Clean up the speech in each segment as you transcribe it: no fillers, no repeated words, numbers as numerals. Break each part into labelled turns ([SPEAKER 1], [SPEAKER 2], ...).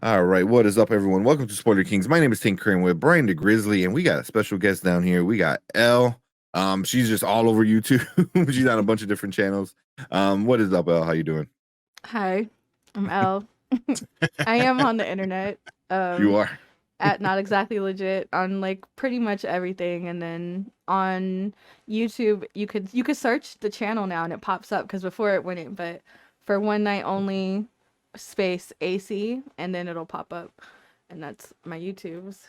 [SPEAKER 1] All right, what is up, everyone? Welcome to Spoiler Kings. My name is Tank Crane with Brian the Grizzly, and we got a special guest down here. We got Elle. She's just all over YouTube. She's on a bunch of different channels. What is up, Elle? How you doing?
[SPEAKER 2] Hi, I'm Elle. I am on the internet.
[SPEAKER 1] You
[SPEAKER 2] Um,
[SPEAKER 1] are.
[SPEAKER 2] at Not Exactly Legit on like pretty much everything, and then on YouTube you could search the channel now and it pops up because before it wouldn't. But for one night only, space AC, and then it'll pop up, and that's my YouTube's.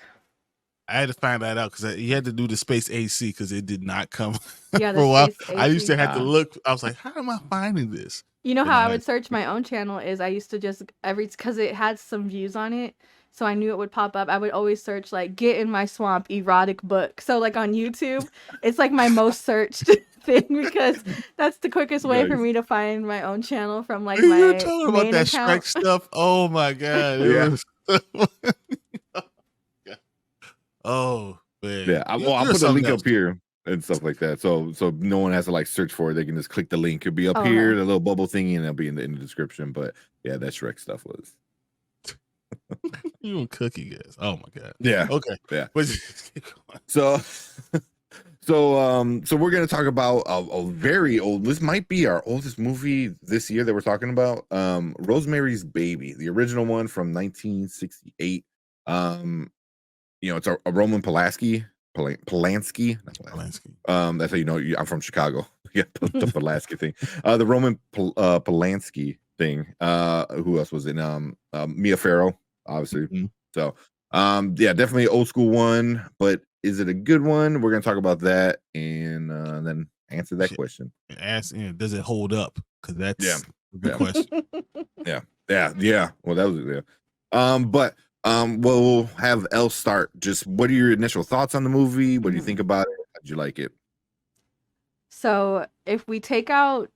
[SPEAKER 3] I had to find that out because you had to do the space AC because it did not come
[SPEAKER 2] Yeah,
[SPEAKER 3] for
[SPEAKER 2] the
[SPEAKER 3] a while.
[SPEAKER 2] space
[SPEAKER 3] I used
[SPEAKER 2] AC.
[SPEAKER 3] to have to look. I was like, how am I finding this?
[SPEAKER 2] You know
[SPEAKER 3] Then
[SPEAKER 2] how I
[SPEAKER 3] I
[SPEAKER 2] would search my own channel is I used to just because it had some views on it, so I knew it would pop up. I would always search like "get in my swamp erotic book." So like on YouTube, it's like my most searched thing because that's the quickest way for
[SPEAKER 1] Nice.
[SPEAKER 2] me to find my own channel from like
[SPEAKER 3] you're
[SPEAKER 2] my
[SPEAKER 3] talking about
[SPEAKER 2] main
[SPEAKER 3] that
[SPEAKER 2] account.
[SPEAKER 3] Shrek stuff. Oh my god, it
[SPEAKER 1] Yeah,
[SPEAKER 3] was. Oh man,
[SPEAKER 1] yeah. I'll
[SPEAKER 3] you're
[SPEAKER 1] put a
[SPEAKER 3] something
[SPEAKER 1] link
[SPEAKER 3] else
[SPEAKER 1] up
[SPEAKER 3] too.
[SPEAKER 1] here and stuff like that, so no one has to like search for it. They can just click the link. It'll be up
[SPEAKER 2] Oh,
[SPEAKER 1] here,
[SPEAKER 2] okay.
[SPEAKER 1] the little bubble thingy, and it'll be in the description. But yeah, that Shrek stuff was.
[SPEAKER 3] You and Cookie guys. Oh my god.
[SPEAKER 1] Yeah,
[SPEAKER 3] Okay,
[SPEAKER 1] yeah.
[SPEAKER 3] but
[SPEAKER 1] So, so we're gonna talk about a very old. This might be our oldest movie this year that we're talking about. Rosemary's Baby, the original one from 1968. Um, it's a Roman Polanski, not Polanski.
[SPEAKER 3] Polanski.
[SPEAKER 1] That's how you know I'm from Chicago. Yeah, the Pulaski thing. The Roman Polanski thing. Who else was in? Mia Farrow, obviously.
[SPEAKER 3] Mhm.
[SPEAKER 1] So, yeah, definitely an old school one. But is it a good one? We're gonna talk about that and then answer that
[SPEAKER 3] Shit.
[SPEAKER 1] question.
[SPEAKER 3] Ask, does it hold up? Because
[SPEAKER 1] Yeah,
[SPEAKER 3] that's a good
[SPEAKER 1] yeah,
[SPEAKER 3] question.
[SPEAKER 1] yeah. Well, that was it. Yeah. But we'll have Elle start. Just what are your initial thoughts on the movie? What do you think about it? How'd you like it?
[SPEAKER 2] So if we take out,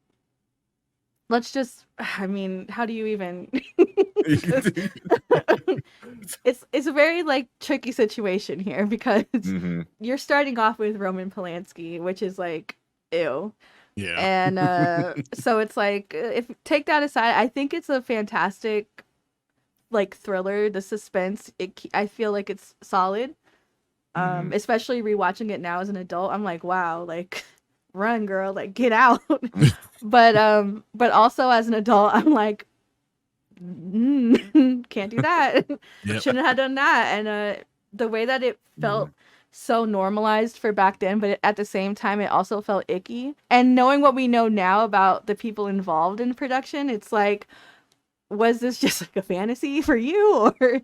[SPEAKER 2] let's just, I mean, how do you even? 'Cause it's a very like tricky situation here because
[SPEAKER 1] Hmm.
[SPEAKER 2] you're starting off with Roman Polanski, which is like ew.
[SPEAKER 3] Yeah.
[SPEAKER 2] And so it's like if take that aside, I think it's a fantastic like thriller. The suspense, I feel like it's solid.
[SPEAKER 1] Mhm.
[SPEAKER 2] Especially rewatching it now as an adult, I'm like, wow, like run girl, like get out. But also as an adult, I'm like, can't do that.
[SPEAKER 3] Yep.
[SPEAKER 2] Shouldn't have done that. And the way that it felt
[SPEAKER 1] Mhm.
[SPEAKER 2] so normalized for back then, but at the same time, it also felt icky. And knowing what we know now about the people involved in production, it's like, was this just like a fantasy for you, or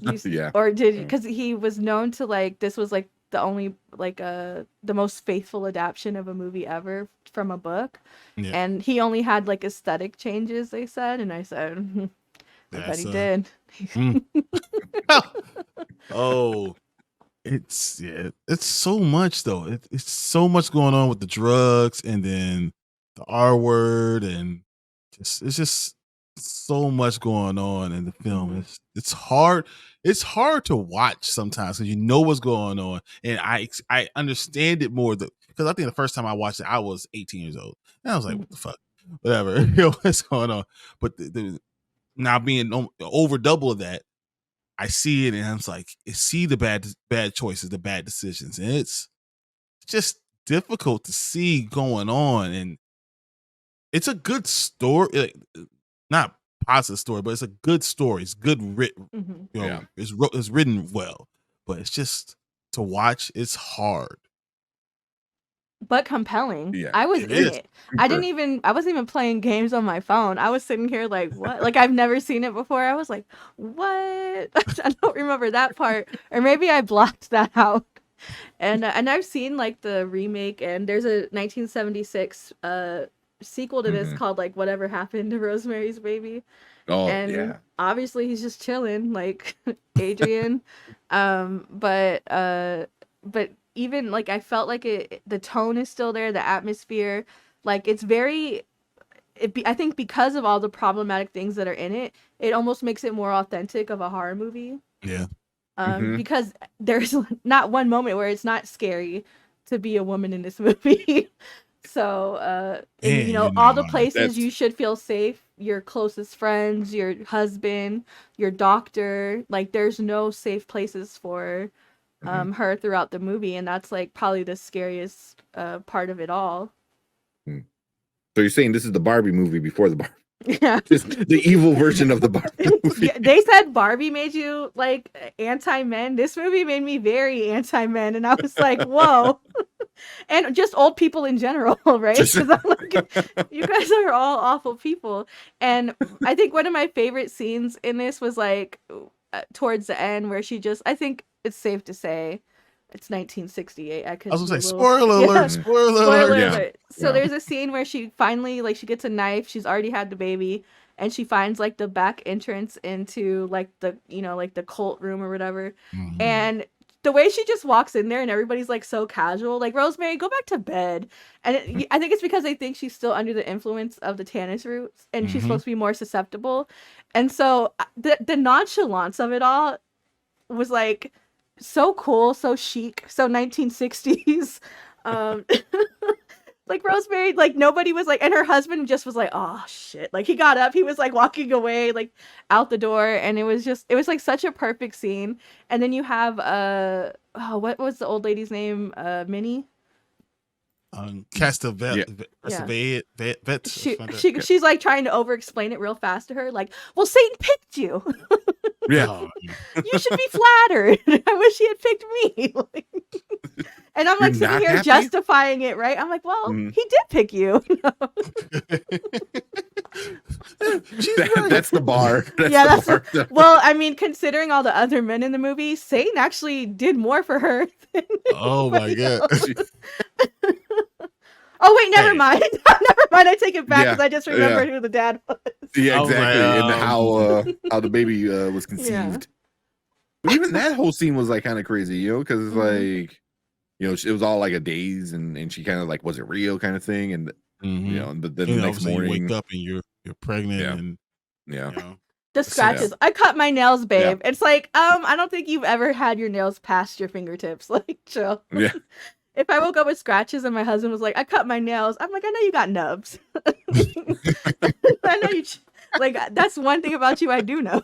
[SPEAKER 2] you,
[SPEAKER 1] Yeah.
[SPEAKER 2] or did because he was known to like this was like the only like the most faithful adaptation of a movie ever from a book,
[SPEAKER 3] Yeah.
[SPEAKER 2] and he only had like aesthetic changes, they said, and I said, I bet
[SPEAKER 3] That's
[SPEAKER 2] he did.
[SPEAKER 3] mm. Oh, it's so much though. It's so much going on with the drugs and then the R word and it's just so much going on in the film. It's hard. It's hard to watch sometimes because you know what's going on, and I understand it more because I think the first time I watched it, I was 18 years old, and I was like, what the fuck, whatever, what's going on. But the now being over double of that, I see it and I'm like, I see the bad choices, the bad decisions, and it's just difficult to see going on. And it's a good story, not positive story, but it's a good story. It's good written,
[SPEAKER 2] Mhm.
[SPEAKER 1] Yeah.
[SPEAKER 3] it's written well, but it's just to watch. It's hard.
[SPEAKER 2] But compelling.
[SPEAKER 1] Yeah.
[SPEAKER 2] I was
[SPEAKER 3] It
[SPEAKER 2] in
[SPEAKER 3] is.
[SPEAKER 2] it. I wasn't even playing games on my phone. I was sitting here like, what? Like I've never seen it before. I was like, what? I don't remember that part. Or maybe I blocked that out. And I've seen like the remake, and there's a 1976 sequel to this
[SPEAKER 1] Mhm.
[SPEAKER 2] called like Whatever Happened to Rosemary's Baby.
[SPEAKER 1] Oh,
[SPEAKER 2] And
[SPEAKER 1] yeah.
[SPEAKER 2] obviously he's just chilling like Adrian. But even like I felt like the tone is still there, the atmosphere, like it's very I think because of all the problematic things that are in it, it almost makes it more authentic of a horror movie.
[SPEAKER 3] Yeah.
[SPEAKER 1] Mhm.
[SPEAKER 2] Because there's not one moment where it's not scary to be a woman in this movie. So, and
[SPEAKER 3] And you
[SPEAKER 2] all
[SPEAKER 3] know,
[SPEAKER 2] the places you
[SPEAKER 1] That's
[SPEAKER 2] should feel safe, your closest friends, your husband, your doctor, like there's no safe places for
[SPEAKER 1] mhm,
[SPEAKER 2] her throughout the movie, and that's like probably the scariest part of it all.
[SPEAKER 1] mm. So you're saying this is the Barbie movie before the Barbie,
[SPEAKER 2] Yeah.
[SPEAKER 1] just the evil version of the Barbie movie.
[SPEAKER 2] Yeah, they said Barbie made you like anti-men. This movie made me very anti-men, and I was like, whoa. And just old people in general, right?
[SPEAKER 1] Just
[SPEAKER 2] Because I'm like, you guys are all awful people. And I think one of my favorite scenes in this was like towards the end where she just, I think it's safe to say it's 1968. I
[SPEAKER 3] I was
[SPEAKER 2] could be
[SPEAKER 3] gonna
[SPEAKER 2] a
[SPEAKER 3] say,
[SPEAKER 2] little,
[SPEAKER 3] spoiler alert,
[SPEAKER 2] yeah,
[SPEAKER 1] Mhm.
[SPEAKER 3] spoiler
[SPEAKER 2] spoiler
[SPEAKER 3] alert.
[SPEAKER 1] Yeah,
[SPEAKER 2] alert. So
[SPEAKER 1] yeah.
[SPEAKER 2] there's a scene where she finally, like, she gets a knife. She's already had the baby, and she finds like the back entrance into like the, like the cult room or whatever.
[SPEAKER 3] Mhm.
[SPEAKER 2] And the way she just walks in there and everybody's like so casual, like, Rosemary, go back to bed. And I think it's because they think she's still under the influence of the tannis roots and she's
[SPEAKER 3] Mhm.
[SPEAKER 2] supposed to be more susceptible. And so the nonchalance of it all was like so cool, so chic, so 1960s. Um, like Rosemary, like nobody was like, and her husband just was like, oh shit. Like he got up, he was like walking away, like out the door, and it was like such a perfect scene. And then you have oh, what was the old lady's name? Minnie.
[SPEAKER 3] Castavet,
[SPEAKER 1] Yeah.
[SPEAKER 2] Yeah.
[SPEAKER 3] vet,
[SPEAKER 2] She
[SPEAKER 3] something like
[SPEAKER 2] she she's like trying to over explain it real fast to her, like, well, Satan picked you.
[SPEAKER 1] Yeah.
[SPEAKER 3] Oh,
[SPEAKER 2] You should be flattered. I wish he had picked me. Like, and I'm
[SPEAKER 1] You're
[SPEAKER 2] like sitting
[SPEAKER 1] not
[SPEAKER 2] here
[SPEAKER 1] happy?
[SPEAKER 2] justifying it, right? I'm like, well,
[SPEAKER 1] Mhm.
[SPEAKER 2] he did pick you.
[SPEAKER 3] She's right.
[SPEAKER 1] That's the bar. That's
[SPEAKER 2] Yeah,
[SPEAKER 1] the
[SPEAKER 2] that's
[SPEAKER 1] bar.
[SPEAKER 2] well, I mean, considering all the other men in the movie, Satan actually did more for her than
[SPEAKER 3] Oh my
[SPEAKER 2] anybody
[SPEAKER 3] god.
[SPEAKER 2] else.
[SPEAKER 1] She-
[SPEAKER 2] Oh wait, never
[SPEAKER 3] Hey,
[SPEAKER 2] mind. Never mind. I take it back because
[SPEAKER 1] yeah,
[SPEAKER 2] I just
[SPEAKER 1] yeah,
[SPEAKER 2] remembered who the dad was.
[SPEAKER 1] yeah,
[SPEAKER 3] I was like,
[SPEAKER 1] exactly. And how the baby was
[SPEAKER 2] Yeah.
[SPEAKER 1] conceived. But even that whole scene was like kind of crazy, because it's
[SPEAKER 2] Mhm.
[SPEAKER 1] like, it was all like a daze, and she kind of like, was it real kind of thing, and
[SPEAKER 3] mhm.
[SPEAKER 1] but then the
[SPEAKER 3] And
[SPEAKER 1] next
[SPEAKER 3] obviously you wake
[SPEAKER 1] morning,
[SPEAKER 3] up and you're pregnant,
[SPEAKER 1] yeah,
[SPEAKER 3] and
[SPEAKER 1] yeah,
[SPEAKER 3] you know,
[SPEAKER 2] The
[SPEAKER 3] it's just
[SPEAKER 2] scratches. I cut my nails,
[SPEAKER 1] yeah,
[SPEAKER 2] babe. It's like, I don't think you've ever had your nails past your fingertips. Like, chill.
[SPEAKER 1] yeah.
[SPEAKER 2] If I woke up with scratches and my husband was like, I cut my nails, I'm like, I know you got nubs. I know you, like, that's one thing about you I do know.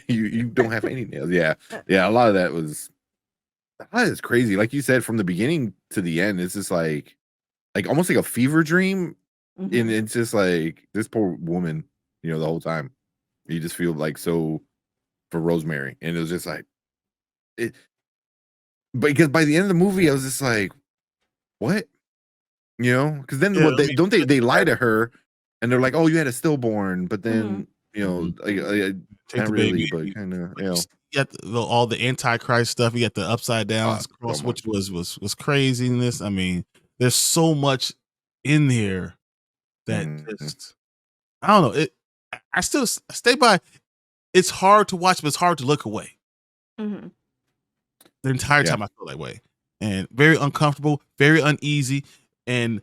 [SPEAKER 1] You don't have any nails. Yeah, yeah. A lot of that is crazy. Like you said, from the beginning to the end, it's just like almost like a fever dream, and
[SPEAKER 2] Mhm.
[SPEAKER 1] it's just like this poor woman, the whole time. You just feel like so for Rosemary, and it was just like it. But because by the end of the movie, I was just like, what? Because then
[SPEAKER 3] yeah.
[SPEAKER 1] what
[SPEAKER 3] I
[SPEAKER 1] they
[SPEAKER 3] mean,
[SPEAKER 1] don't they lie to her, and they're like, oh, you had a stillborn, but
[SPEAKER 2] Mhm.
[SPEAKER 1] then
[SPEAKER 3] mhm. Take
[SPEAKER 1] not
[SPEAKER 3] the
[SPEAKER 1] really,
[SPEAKER 3] baby.
[SPEAKER 1] but kind of,
[SPEAKER 3] But you got all the antichrist stuff. You got the upside down
[SPEAKER 1] so
[SPEAKER 3] cross, which
[SPEAKER 1] much.
[SPEAKER 3] was craziness. I mean, there's so much in here that
[SPEAKER 1] Mhm.
[SPEAKER 3] just I don't know. I still stay by. It's hard to watch, but it's hard to look away.
[SPEAKER 2] Mhm.
[SPEAKER 3] The entire
[SPEAKER 1] Yeah.
[SPEAKER 3] time I feel that way, and very uncomfortable, very uneasy, and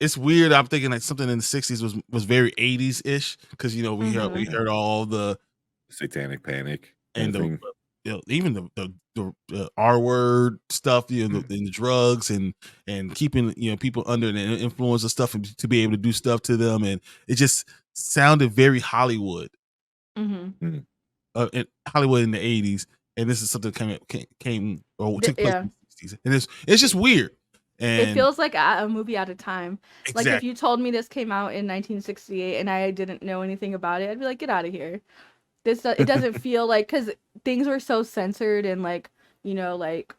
[SPEAKER 3] it's weird. I'm thinking like something in the '60s was very '80s ish because we
[SPEAKER 2] Mhm.
[SPEAKER 3] heard all the
[SPEAKER 1] Satanic panic kind
[SPEAKER 3] and
[SPEAKER 1] of
[SPEAKER 3] the
[SPEAKER 1] thing.
[SPEAKER 3] even the R word stuff,
[SPEAKER 1] Mm.
[SPEAKER 3] the drugs and keeping people under the influence of stuff and to be able to do stuff to them, and it just sounded very Hollywood,
[SPEAKER 2] Mhm.
[SPEAKER 1] Mm.
[SPEAKER 3] in Hollywood in the '80s, and this is something that came or took place
[SPEAKER 2] Yeah.
[SPEAKER 3] in the '60s, and it's just weird,
[SPEAKER 2] It
[SPEAKER 3] and
[SPEAKER 2] feels like a movie at a time. Like if
[SPEAKER 3] exactly.
[SPEAKER 2] you told me this came out in 1968 and I didn't know anything about it, I'd be like, get out of here. It doesn't feel like, because things were so censored and like, like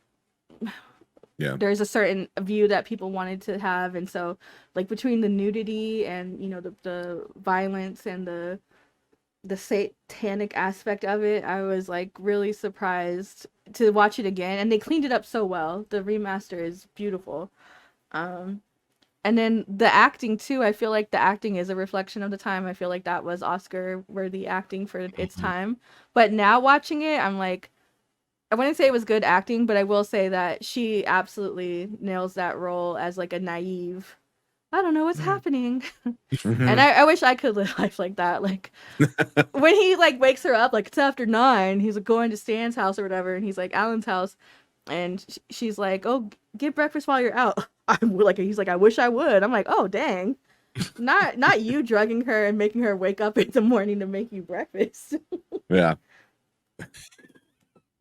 [SPEAKER 1] Yeah.
[SPEAKER 2] there's a certain view that people wanted to have, and so like between the nudity and the violence and the satanic aspect of it, I was like really surprised to watch it again, and they cleaned it up so well. The remaster is beautiful. Um, and then the acting too, I feel like the acting is a reflection of the time. I feel like that was Oscar worthy acting for its
[SPEAKER 3] Mhm.
[SPEAKER 2] time. But now watching it, I'm like, I wouldn't say it was good acting, but I will say that she absolutely nails that role as like a naive, I don't know what's
[SPEAKER 1] Mm.
[SPEAKER 2] happening. And
[SPEAKER 1] Mhm.
[SPEAKER 2] I wish I could live life like that. Like when he like wakes her up, like it's after 9, he's like going to Stan's house or whatever, and he's like Alan's house, and she's like, oh, get breakfast while you're out. He's like, I wish I would. I'm like, oh dang. Not you drugging her and making her wake up in the morning to make you breakfast.
[SPEAKER 1] Yeah.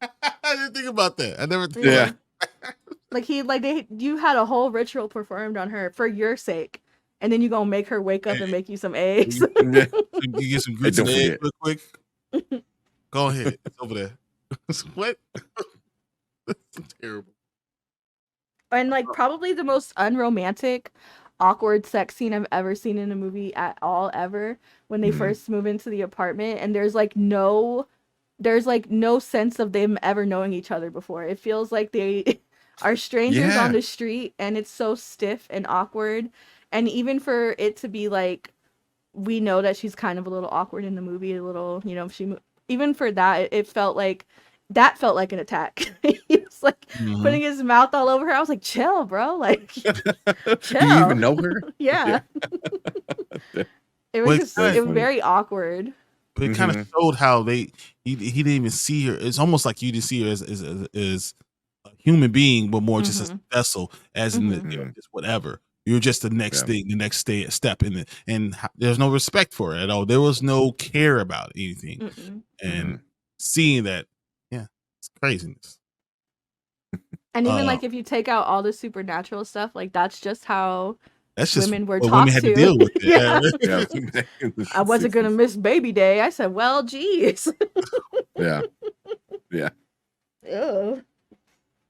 [SPEAKER 3] I didn't think about that. I never think
[SPEAKER 1] Yeah.
[SPEAKER 2] You had a whole ritual performed on her for your sake. And then you gonna make her wake up and make you some eggs.
[SPEAKER 1] Yeah.
[SPEAKER 3] You get some
[SPEAKER 1] Hey,
[SPEAKER 3] grits
[SPEAKER 1] don't
[SPEAKER 3] and eggs
[SPEAKER 1] forget.
[SPEAKER 3] real quick. Go ahead. It's over there. What? That's terrible.
[SPEAKER 2] And like probably the most unromantic, awkward sex scene I've ever seen in a movie at all ever, when they
[SPEAKER 1] Mhm.
[SPEAKER 2] first move into the apartment and there's like no sense of them ever knowing each other before. It feels like they are strangers on
[SPEAKER 1] Yeah.
[SPEAKER 2] the street, and it's so stiff and awkward. And even for it to be like, we know that she's kind of a little awkward in the movie, a little, even for that, it felt like an attack. He was like putting his mouth all over her. I was like, chill, bro. Like,
[SPEAKER 1] Do
[SPEAKER 2] chill.
[SPEAKER 1] you even know her?
[SPEAKER 2] Yeah. It was
[SPEAKER 3] Well,
[SPEAKER 2] just
[SPEAKER 1] That's
[SPEAKER 2] it was
[SPEAKER 1] funny.
[SPEAKER 2] very awkward.
[SPEAKER 3] But it kind of
[SPEAKER 1] Mhm.
[SPEAKER 3] showed how he didn't even see her. It's almost like you didn't see her as a human being, but more just as a vessel, as in
[SPEAKER 1] Mhm.
[SPEAKER 3] just whatever. You're just the next
[SPEAKER 1] Yeah.
[SPEAKER 3] thing, the next step in it, and there's no respect for it at all. There was no care about anything, and
[SPEAKER 1] Mhm.
[SPEAKER 3] seeing that, yeah, it's craziness.
[SPEAKER 2] And even like if you take out all the supernatural stuff, like that's just how
[SPEAKER 3] That's just
[SPEAKER 2] women were
[SPEAKER 3] what women
[SPEAKER 2] talked
[SPEAKER 3] had
[SPEAKER 2] to.
[SPEAKER 3] to deal with it.
[SPEAKER 2] Yeah.
[SPEAKER 1] Yeah.
[SPEAKER 2] I wasn't gonna
[SPEAKER 1] 60s.
[SPEAKER 2] miss baby day. I said, well, geez.
[SPEAKER 1] Yeah. Yeah.
[SPEAKER 2] Ew.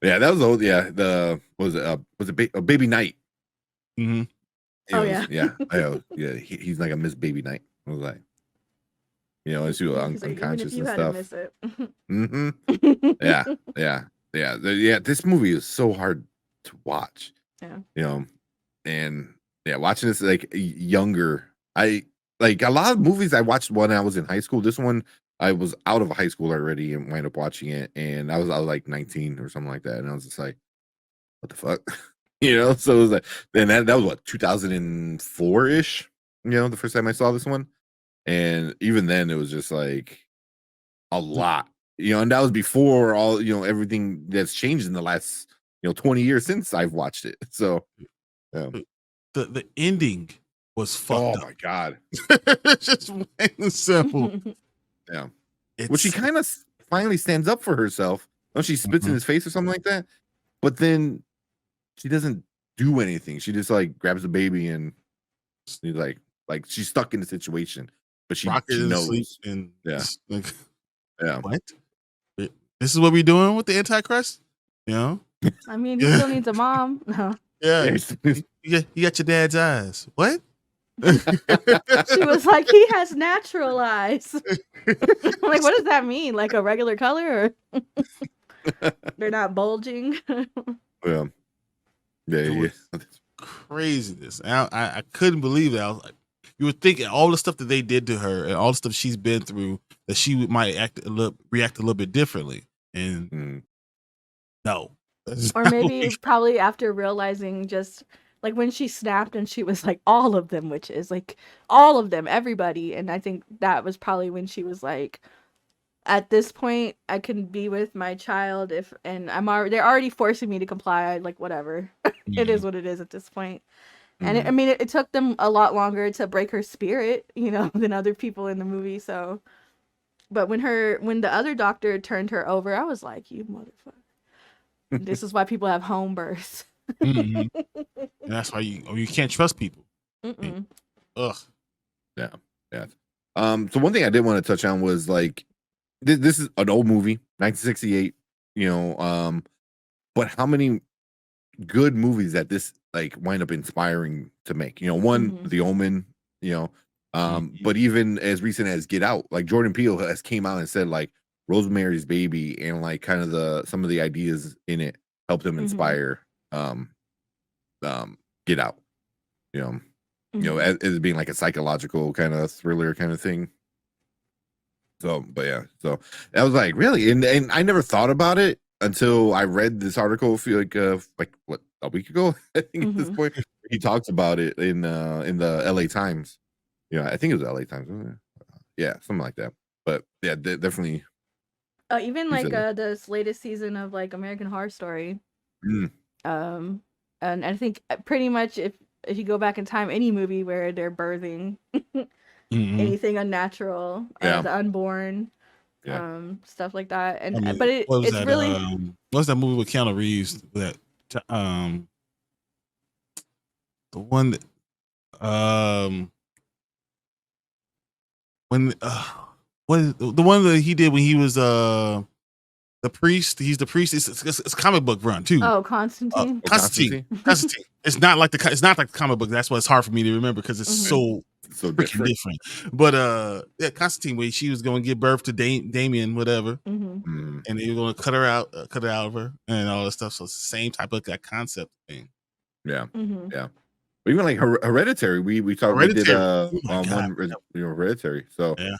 [SPEAKER 1] Yeah, that was old. Yeah, was it a baby night?
[SPEAKER 3] Mhm.
[SPEAKER 1] You
[SPEAKER 2] Oh,
[SPEAKER 1] know,
[SPEAKER 2] yeah.
[SPEAKER 1] yeah. He's like a Miss Baby Night. I was like, and she was
[SPEAKER 2] He's like, even if
[SPEAKER 1] unconscious
[SPEAKER 2] you
[SPEAKER 1] and
[SPEAKER 2] had to
[SPEAKER 1] stuff.
[SPEAKER 2] miss it.
[SPEAKER 1] Yeah, yeah. This movie is so hard to watch.
[SPEAKER 2] Yeah.
[SPEAKER 1] And yeah, watching this like younger. I like a lot of movies I watched when I was in high school. This one I was out of high school already and wound up watching it, and I was like 19 or something like that, and I was just like, what the fuck? So it was like, then that was what, 2004 ish, the first time I saw this one. And even then it was just like a lot, and that was before all, everything that's changed in the last, 20 years since I've watched it. So, yeah.
[SPEAKER 3] The ending was fucked
[SPEAKER 1] Oh
[SPEAKER 3] up.
[SPEAKER 1] my God.
[SPEAKER 3] It's just plain and simple.
[SPEAKER 1] Yeah. Well, she kind of finally stands up for herself. Don't she spits in his face or something like that? But then she doesn't do anything. She just like grabs the baby and she's like she's stuck in the situation, but she
[SPEAKER 3] rock it in sleep
[SPEAKER 1] knows.
[SPEAKER 3] and
[SPEAKER 1] Yeah.
[SPEAKER 3] like,
[SPEAKER 1] Yeah.
[SPEAKER 3] what? This is what we're doing with the Antichrist?
[SPEAKER 2] I mean, he still needs a mom. No.
[SPEAKER 3] Yeah. You got your dad's eyes. What?
[SPEAKER 2] She was like, he has natural eyes. I'm like, what does that mean? Like a regular color, or they're not bulging?
[SPEAKER 1] Yeah. Yeah.
[SPEAKER 3] Craziness. I couldn't believe that. I was like, you would think all the stuff that they did to her and all the stuff she's been through, that she might react a little bit differently. And no.
[SPEAKER 2] Or maybe probably after realizing, just like when she snapped and she was like, all of them witches, like all of them, everybody. And I think that was probably when she was like, at this point, I can be with my child they're already forcing me to comply. Like, whatever. It is what it is at this point. And it took them a lot longer to break her spirit, than other people in the movie. So, but when the other doctor turned her over, I was like, you motherfucker. This is why people have home births.
[SPEAKER 3] And that's why you can't trust people. Ugh.
[SPEAKER 1] Yeah. So one thing I did want to touch on was like, this is an old movie, 1968. But how many good movies that this like wind up inspiring to make? One, The Omen. But even as recent as Get Out, like Jordan Peele has came out and said like Rosemary's Baby and like kind of some of the ideas in it helped him inspire Get Out. As being like a psychological kind of thriller kind of thing. So, but yeah, so I was like, really, and I never thought about it until I read this article. I feel like what, a week ago, I think at this point he talks about it in the LA Times. I think it was LA Times. Wasn't it? Yeah, something like that. But yeah, definitely.
[SPEAKER 2] Even like this latest season of like American Horror Story. Um, and I think pretty much if you go back in time, any movie where they're birthing
[SPEAKER 3] Mhm.
[SPEAKER 2] anything unnatural,
[SPEAKER 1] Yeah.
[SPEAKER 2] the unborn,
[SPEAKER 1] Yeah.
[SPEAKER 2] stuff like that,
[SPEAKER 3] I
[SPEAKER 2] and
[SPEAKER 3] mean,
[SPEAKER 2] but
[SPEAKER 3] what was
[SPEAKER 2] it's
[SPEAKER 3] that?
[SPEAKER 2] really
[SPEAKER 3] What was that movie with Keanu Reeves? The one that when what is the one that he did when he was the priest? He's the priest. It's a comic book run too.
[SPEAKER 2] Constantine.
[SPEAKER 1] Oh,
[SPEAKER 3] Constantine.
[SPEAKER 1] Constantine?
[SPEAKER 3] Constantine. It's not like the comic book. That's why it's hard for me to remember because it's
[SPEAKER 2] Mhm.
[SPEAKER 3] so
[SPEAKER 1] So
[SPEAKER 3] freaking
[SPEAKER 1] different.
[SPEAKER 3] different. But yeah, Constantine, where she was going to give birth to Damien, whatever,
[SPEAKER 2] Mhm.
[SPEAKER 1] Mm,
[SPEAKER 3] and they were going to cut her out of her, and all that stuff. So it's the same type of that concept thing.
[SPEAKER 1] yeah.
[SPEAKER 2] Mhm.
[SPEAKER 1] Yeah. But even like Hereditary, we did
[SPEAKER 3] Hereditary. Oh my god.
[SPEAKER 1] Hereditary. So
[SPEAKER 3] Yeah.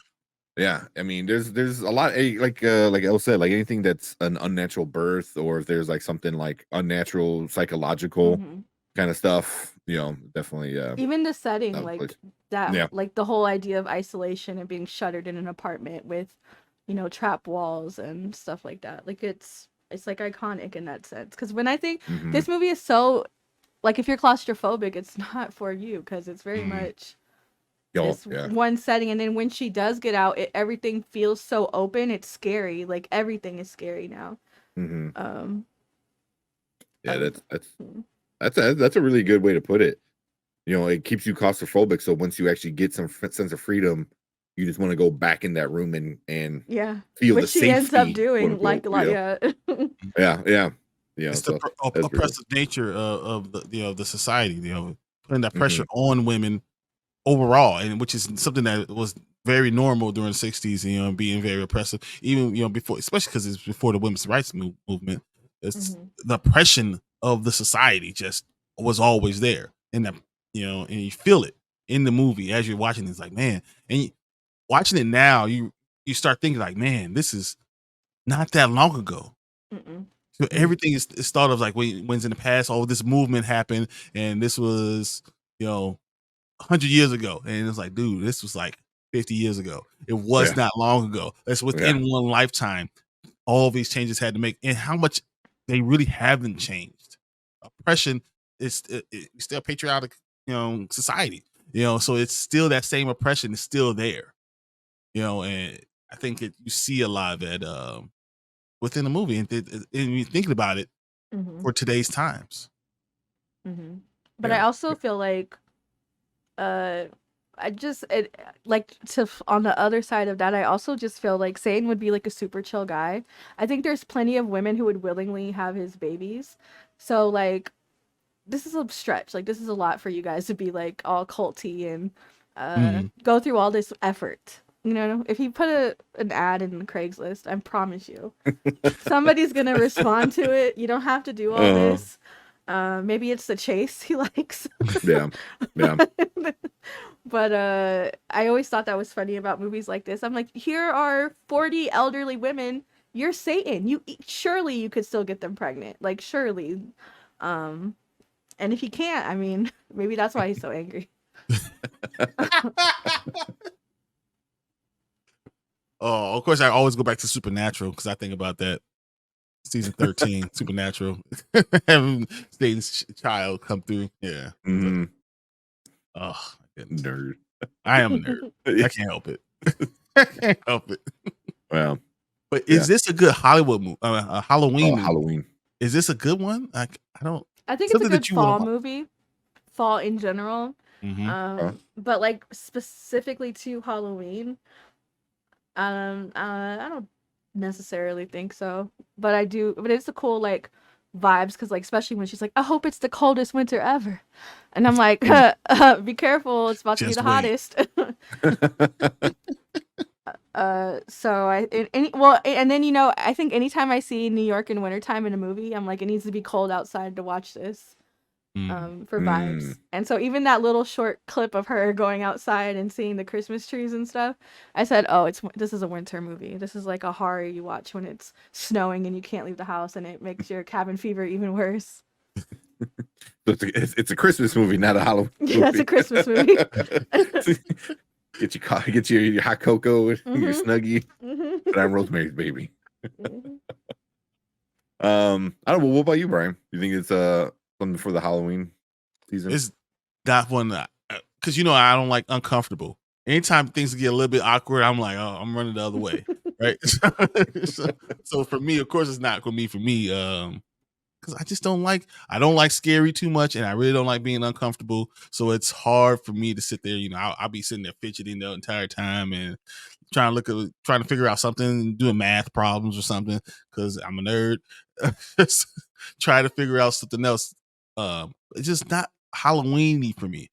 [SPEAKER 1] yeah, I mean, there's a lot, like Elle said, like anything that's an unnatural birth, or if there's like something like unnatural psychological
[SPEAKER 2] Mhm.
[SPEAKER 1] kind of stuff, definitely
[SPEAKER 2] Even the setting,
[SPEAKER 1] that
[SPEAKER 2] like
[SPEAKER 1] place.
[SPEAKER 2] that,
[SPEAKER 1] Yeah.
[SPEAKER 2] like the whole idea of isolation and being shuttered in an apartment with, trap walls and stuff like that. Like it's like iconic in that sense. Because when I think
[SPEAKER 1] Mm-hmm.
[SPEAKER 2] this movie is so like if you're claustrophobic, it's not for you because it's very
[SPEAKER 3] Mm.
[SPEAKER 2] much
[SPEAKER 1] Oh,
[SPEAKER 2] this
[SPEAKER 1] yeah.
[SPEAKER 2] one setting. And then when she does get out, everything feels so open. It's scary. Like everything is scary now.
[SPEAKER 1] Mm-hmm.
[SPEAKER 2] Um,
[SPEAKER 1] Yeah,
[SPEAKER 2] of
[SPEAKER 1] that's a really good way to put it. It keeps you claustrophobic. So once you actually get some sense of freedom, you just want to go back in that room and
[SPEAKER 2] yeah,
[SPEAKER 1] feel
[SPEAKER 2] which
[SPEAKER 1] the
[SPEAKER 2] she ends up
[SPEAKER 1] safety, quote
[SPEAKER 2] doing like
[SPEAKER 1] unquote.
[SPEAKER 2] a lot. Yeah.
[SPEAKER 1] Yeah, yeah,
[SPEAKER 3] It's the
[SPEAKER 1] So that's pretty cool.
[SPEAKER 3] oppressive nature of the the society, putting that
[SPEAKER 1] Hmm.
[SPEAKER 3] pressure on women overall, and which is something that was very normal during the 60s, being very oppressive, even before, especially because it's before the women's rights movement. It's
[SPEAKER 2] Mhm.
[SPEAKER 3] the oppression of the society just was always there, and that and you feel it in the movie as you're watching. It's like, man, and watching it now, you start thinking like, man, this is not that long ago.
[SPEAKER 2] Mm-mm.
[SPEAKER 3] So everything is thought of like when's in the past. Oh, this movement happened, and this was 100 years ago, and it's like, dude, this was like 50 years ago. It was
[SPEAKER 1] Yeah,
[SPEAKER 3] not long ago. That's
[SPEAKER 1] yeah,
[SPEAKER 3] within one lifetime. All these changes had to make, and how much they really haven't changed. Oppression is still a patriotic, society. So it's still that same oppression is still there. And I think you see a lot of that within the movie, and you're thinking about it
[SPEAKER 2] Mhm.
[SPEAKER 3] for today's times.
[SPEAKER 2] Mhm. But I
[SPEAKER 1] yeah,
[SPEAKER 2] also feel like uh I just like on the other side of that, I also just feel like Satan would be like a super chill guy. I think there's plenty of women who would willingly have his babies. So like this is a stretch. Like this is a lot for you guys to be like all culty and
[SPEAKER 3] Mhm.
[SPEAKER 2] go through all this effort. If you put an ad in Craigslist, I promise you, somebody's gonna respond to it. You don't have to do all
[SPEAKER 1] uh,
[SPEAKER 2] this. Maybe it's the chase he likes.
[SPEAKER 1] yeah, yeah,
[SPEAKER 2] But I always thought that was funny about movies like this. I'm like, here are 40 elderly women. You're Satan. Surely you could still get them pregnant. Like surely. Um, and if you can't, I mean, maybe that's why he's so angry.
[SPEAKER 3] Oh, of course, I always go back to Supernatural because I think about that season 13, Supernatural, having Satan's child come through. Yeah.
[SPEAKER 1] hmm
[SPEAKER 3] Oh, my goodness.
[SPEAKER 1] nerd.
[SPEAKER 3] I am a nerd. I can't help it. I can't help it.
[SPEAKER 1] Well,
[SPEAKER 3] But
[SPEAKER 1] yeah.
[SPEAKER 3] is this a good Hollywood movie? A Halloween
[SPEAKER 1] Oh,
[SPEAKER 3] movie?
[SPEAKER 1] Halloween.
[SPEAKER 3] Is this a good one? I don't.
[SPEAKER 2] I think it's a
[SPEAKER 3] Something
[SPEAKER 2] good
[SPEAKER 3] that you want
[SPEAKER 2] fall
[SPEAKER 3] to.
[SPEAKER 2] movie. Fall in general.
[SPEAKER 3] Mm-hmm.
[SPEAKER 2] But like specifically to Halloween, I don't necessarily think so, but I do. But it's a cool like vibes because like especially when she's like, I hope it's the coldest winter ever, and I'm like, be careful, it's about to be
[SPEAKER 3] Just
[SPEAKER 2] the
[SPEAKER 3] wait.
[SPEAKER 2] hottest. So well, and then I think anytime I see New York in wintertime in a movie, I'm like, it needs to be cold outside to watch this. For
[SPEAKER 1] Mm.
[SPEAKER 2] vibes. And so even that little short clip of her going outside and seeing the Christmas trees and stuff, I said, "Oh, this is a winter movie. This is like a horror you watch when it's snowing and you can't leave the house and it makes your cabin fever even worse."
[SPEAKER 1] So it's a Christmas movie, not a Halloween
[SPEAKER 2] Yeah, it's a
[SPEAKER 1] movie.
[SPEAKER 2] Christmas movie.
[SPEAKER 1] Get your hot cocoa and your
[SPEAKER 2] Mhm.
[SPEAKER 1] snuggie.
[SPEAKER 2] Mhm.
[SPEAKER 1] But I'm Rosemary's Baby.
[SPEAKER 2] Mhm.
[SPEAKER 1] I don't know. What about you, Brian? You think it's something for the Halloween season?
[SPEAKER 3] It's that one because I don't like uncomfortable. Anytime things get a little bit awkward, I'm like, oh, I'm running the other way, right? So for me, of course, it's not gonna be for me. Because I don't like scary too much, and I really don't like being uncomfortable. So it's hard for me to sit there. I'll be sitting there fidgeting the entire time and trying to figure out something, doing math problems or something because I'm a nerd. Just try to figure out something else. It's just not Halloweeny for me.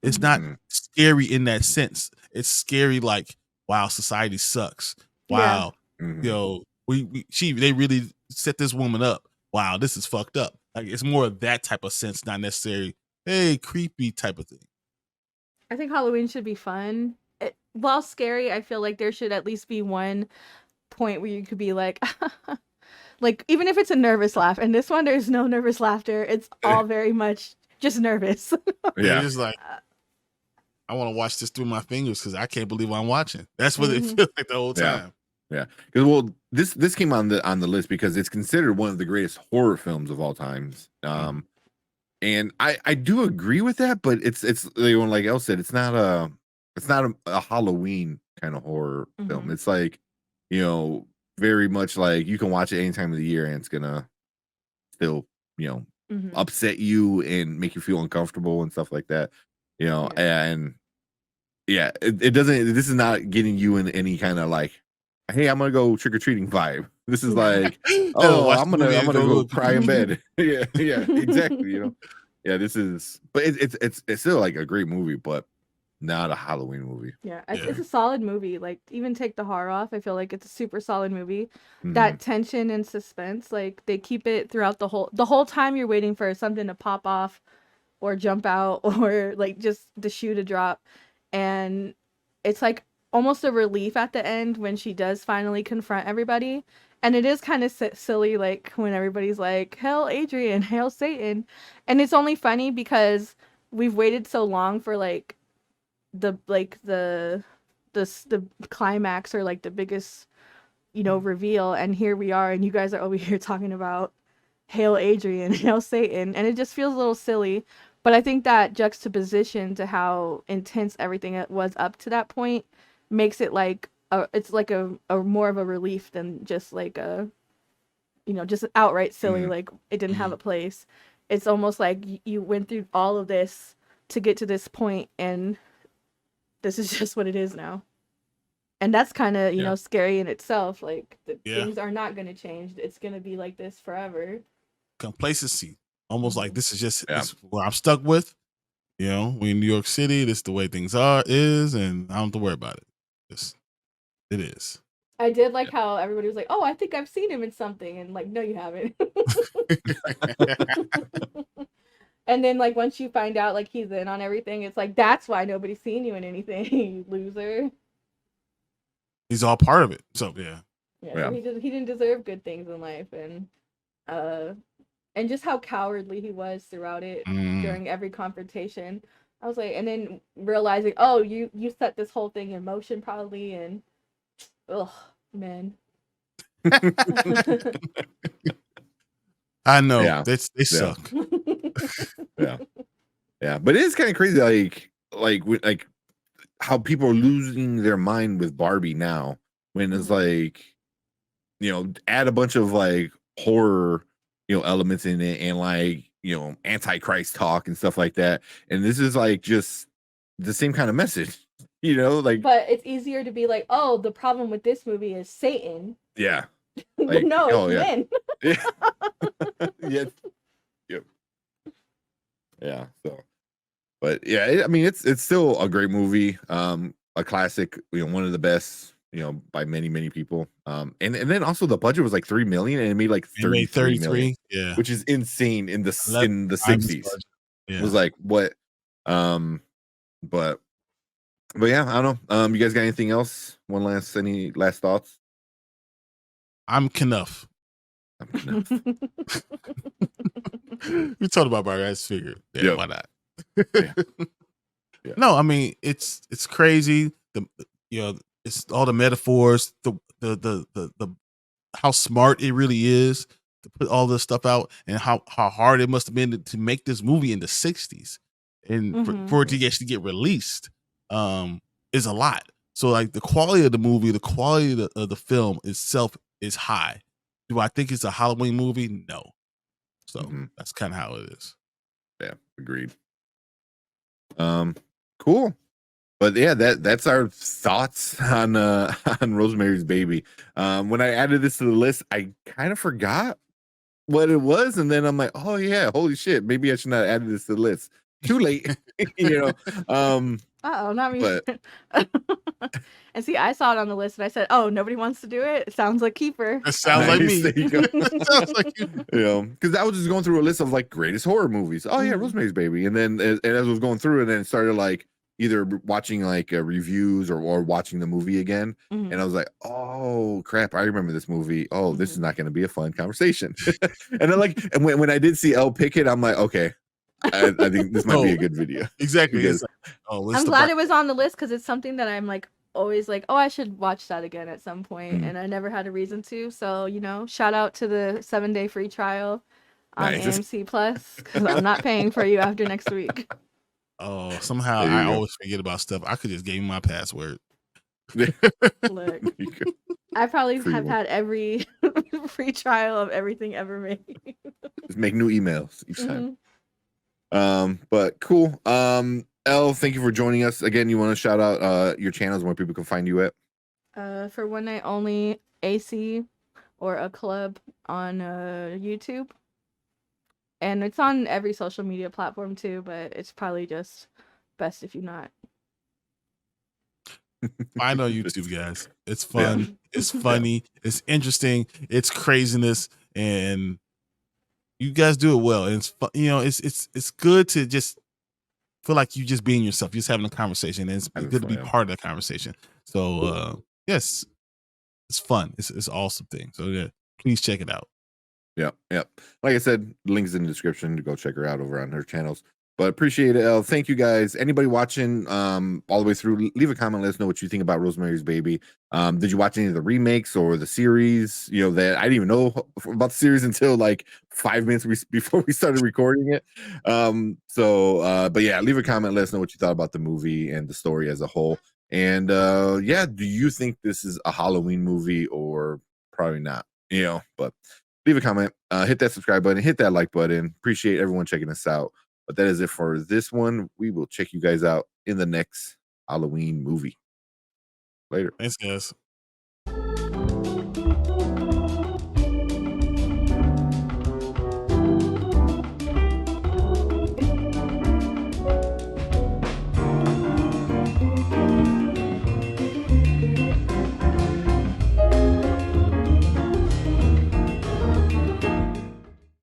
[SPEAKER 3] It's not
[SPEAKER 1] Mhm.
[SPEAKER 3] scary in that sense. It's scary like, wow, society sucks.
[SPEAKER 2] Yeah.
[SPEAKER 3] Wow,
[SPEAKER 1] Mhm.
[SPEAKER 3] they really set this woman up. Wow, this is fucked up. Like it's more of that type of sense, not necessarily, hey, creepy type of thing.
[SPEAKER 2] I think Halloween should be fun. While scary, I feel like there should at least be one point where you could be like, like even if it's a nervous laugh. And this one, there's no nervous laughter. It's all very much just nervous.
[SPEAKER 3] Yeah,
[SPEAKER 1] Yeah.
[SPEAKER 3] it's like I want to watch this through my fingers because I can't believe what I'm watching. That's what it
[SPEAKER 2] Mhm.
[SPEAKER 3] feels like the whole
[SPEAKER 1] Yeah.
[SPEAKER 3] time.
[SPEAKER 1] Yeah. Because this came on the list because it's considered one of the greatest horror films of all times. And I do agree with that, but it's like Elle said, it's not a Halloween kind of horror film.
[SPEAKER 2] Mhm.
[SPEAKER 1] It's like, very much like you can watch it any time of the year and it's gonna still,
[SPEAKER 2] Mhm.
[SPEAKER 1] upset you and make you feel uncomfortable and stuff like that.
[SPEAKER 2] Yeah.
[SPEAKER 1] And yeah, it doesn't this is not getting you in any kind of like, hey, I'm gonna go trick-or-treating vibe. This is like,
[SPEAKER 3] No,
[SPEAKER 1] oh,
[SPEAKER 3] watch
[SPEAKER 1] I'm
[SPEAKER 3] the
[SPEAKER 1] gonna
[SPEAKER 3] movie
[SPEAKER 1] I'm
[SPEAKER 3] and
[SPEAKER 1] gonna
[SPEAKER 3] go
[SPEAKER 1] go
[SPEAKER 3] look.
[SPEAKER 1] cry in bed. Yeah, yeah, exactly. Yeah, this is, but it's still like a great movie, but not a Halloween movie.
[SPEAKER 2] Yeah,
[SPEAKER 3] Yeah.
[SPEAKER 2] it's a solid movie. Like even take the horror off, I feel like it's a super solid movie.
[SPEAKER 1] Mhm.
[SPEAKER 2] That tension and suspense, like they keep it throughout the whole time you're waiting for something to pop off or jump out or like just the shoe to drop. And it's like almost a relief at the end when she does finally confront everybody. And it is kind of silly, like when everybody's like, "Hail Adrian, hail Satan," and it's only funny because we've waited so long for like the climax or like the biggest reveal, and here we are, and you guys are over here talking about hail Adrian, hail Satan, and it just feels a little silly. But I think that juxtaposition to how intense everything was up to that point makes it like it's like a more of a relief than just like a just outright silly,
[SPEAKER 1] Mhm.
[SPEAKER 2] like it didn't have
[SPEAKER 3] Mhm.
[SPEAKER 2] a place. It's almost like you went through all of this to get to this point, and this is just what it is now. And that's kind of,
[SPEAKER 3] Yeah.
[SPEAKER 2] scary in itself. Like
[SPEAKER 3] Yeah.
[SPEAKER 2] things are not going to change. It's going to be like this forever.
[SPEAKER 3] Complacency. Almost like
[SPEAKER 2] Mhm.
[SPEAKER 3] this is
[SPEAKER 1] Yeah.
[SPEAKER 3] where I'm stuck with. We in New York City, this is the way things is, and I don't have to worry about it. It is.
[SPEAKER 2] I did like how everybody was like, "Oh, I think I've seen him in something," and like, no, you haven't. And then like once you find out like he's in on everything, it's like that's why nobody's seen you in anything, you loser.
[SPEAKER 3] He's all part of it. So yeah.
[SPEAKER 2] Yeah, so
[SPEAKER 1] Yeah.
[SPEAKER 2] he didn't deserve good things in life, uh and just how cowardly he was throughout it
[SPEAKER 3] Mm.
[SPEAKER 2] during every confrontation. I was like, and then realizing, oh, you set this whole thing in motion probably, and ugh, man.
[SPEAKER 3] I know.
[SPEAKER 1] Yeah.
[SPEAKER 3] They
[SPEAKER 1] Yeah.
[SPEAKER 3] suck.
[SPEAKER 1] Yeah. Yeah. But it is kind of crazy, like how people are losing their mind with Barbie now when it's
[SPEAKER 2] Mhm.
[SPEAKER 1] like, add a bunch of like horror, elements in it and like, antichrist talk and stuff like that. And this is like just the same kind of message, like,
[SPEAKER 2] But it's easier to be like, oh, the problem with this movie is Satan.
[SPEAKER 1] yeah,
[SPEAKER 2] But
[SPEAKER 1] like,
[SPEAKER 2] no, it's
[SPEAKER 1] oh yeah.
[SPEAKER 2] men.
[SPEAKER 1] Yeah. Yeah. Yep. Yeah. So, but yeah, I mean, it's still a great movie, a classic, one of the best, by many many people. And then also the budget was like 3 million and it made like
[SPEAKER 3] They made
[SPEAKER 1] 33 million,
[SPEAKER 3] 33. Yeah.
[SPEAKER 1] which is insane
[SPEAKER 3] I love
[SPEAKER 1] in the
[SPEAKER 3] Ivan's
[SPEAKER 1] 60s.
[SPEAKER 3] budget.
[SPEAKER 1] It was
[SPEAKER 3] Yeah.
[SPEAKER 1] like what, um, but yeah, I don't know. You guys got anything else? Any last thoughts?
[SPEAKER 3] I'm Knuff.
[SPEAKER 1] I'm gonna,
[SPEAKER 3] We talked about Barbie. I just figured. Yeah,
[SPEAKER 1] Yep.
[SPEAKER 3] why not?
[SPEAKER 1] Yeah. Yeah.
[SPEAKER 3] No, I mean it's crazy. It's all the metaphors, the how smart it really is to put all this stuff out, and how hard it must have been to make this movie in the 60s, and for it to actually get released, is a lot. So like the quality of the movie, the quality of the film itself is high. Do I think it's a Halloween movie? No. So that's kind of how it is.
[SPEAKER 1] Yeah, agreed. Cool. But yeah, that's our thoughts on on Rosemary's Baby. When I added this to the list, I kind of forgot what it was, and then I'm like, oh yeah, holy shit, maybe I should not add this to the list. Too late, you know.
[SPEAKER 2] Not me.
[SPEAKER 1] But
[SPEAKER 2] And see, I saw it on the list and I said, "Oh, nobody wants to do it. It sounds like Keeper."
[SPEAKER 3] It sounds like me.
[SPEAKER 1] there you go.
[SPEAKER 3] Sounds like you.
[SPEAKER 1] You know, because I was just going through a list of like greatest horror movies. Oh yeah, Rosemary's Baby, and then and as I was going through, and then it started like either watching like reviews or watching the movie again, and I was like, oh crap, I remember this movie. Oh, this is not going to be a fun conversation. And then and when I did see Elle pick it, I'm like, okay, I think this might be a good video.
[SPEAKER 3] Exactly.
[SPEAKER 1] Because,
[SPEAKER 2] I'm glad it was on the list because it's something that I'm like always like, oh, I should watch that again at some point, and I never had a reason to. So shout out to the 7-day free trial on AMC Plus, because I'm not paying for you after next week.
[SPEAKER 3] Oh, somehow I always forget about stuff. I could just give you my password.
[SPEAKER 2] Look, I probably have had every free trial of everything ever made.
[SPEAKER 1] Just make new emails each time. But cool. Elle, thank you for joining us again. You want to shout out your channels where people can find you at?
[SPEAKER 2] For One Night Only AC or a club on YouTube, and it's on every social media platform too, but it's probably just best if you're not.
[SPEAKER 3] I know YouTube, guys. It's fun. It's funny. It's interesting. It's craziness, and you guys do it well. And it's fun. It's good to just feel like you just being yourself, just having a conversation, and it's good to be part of that conversation. So yes, it's fun. It's an awesome thing. So yeah, please check it out.
[SPEAKER 1] Yep. Like I said, links in the description to go check her out over on her channels. But appreciate it, Elle. Thank you guys. Anybody watching all the way through, leave a comment. Let us know what you think about Rosemary's Baby. Did you watch any of the remakes or the series? That I didn't even know about the series until like 5 minutes before we started recording it. But yeah, leave a comment. Let us know what you thought about the movie and the story as a whole. And yeah, do you think this is a Halloween movie or probably not? But leave a comment, hit that subscribe button, hit that like button. Appreciate everyone checking us out. But that is it for this one. We will check you guys out in the next Halloween movie. Later.
[SPEAKER 3] Thanks, guys.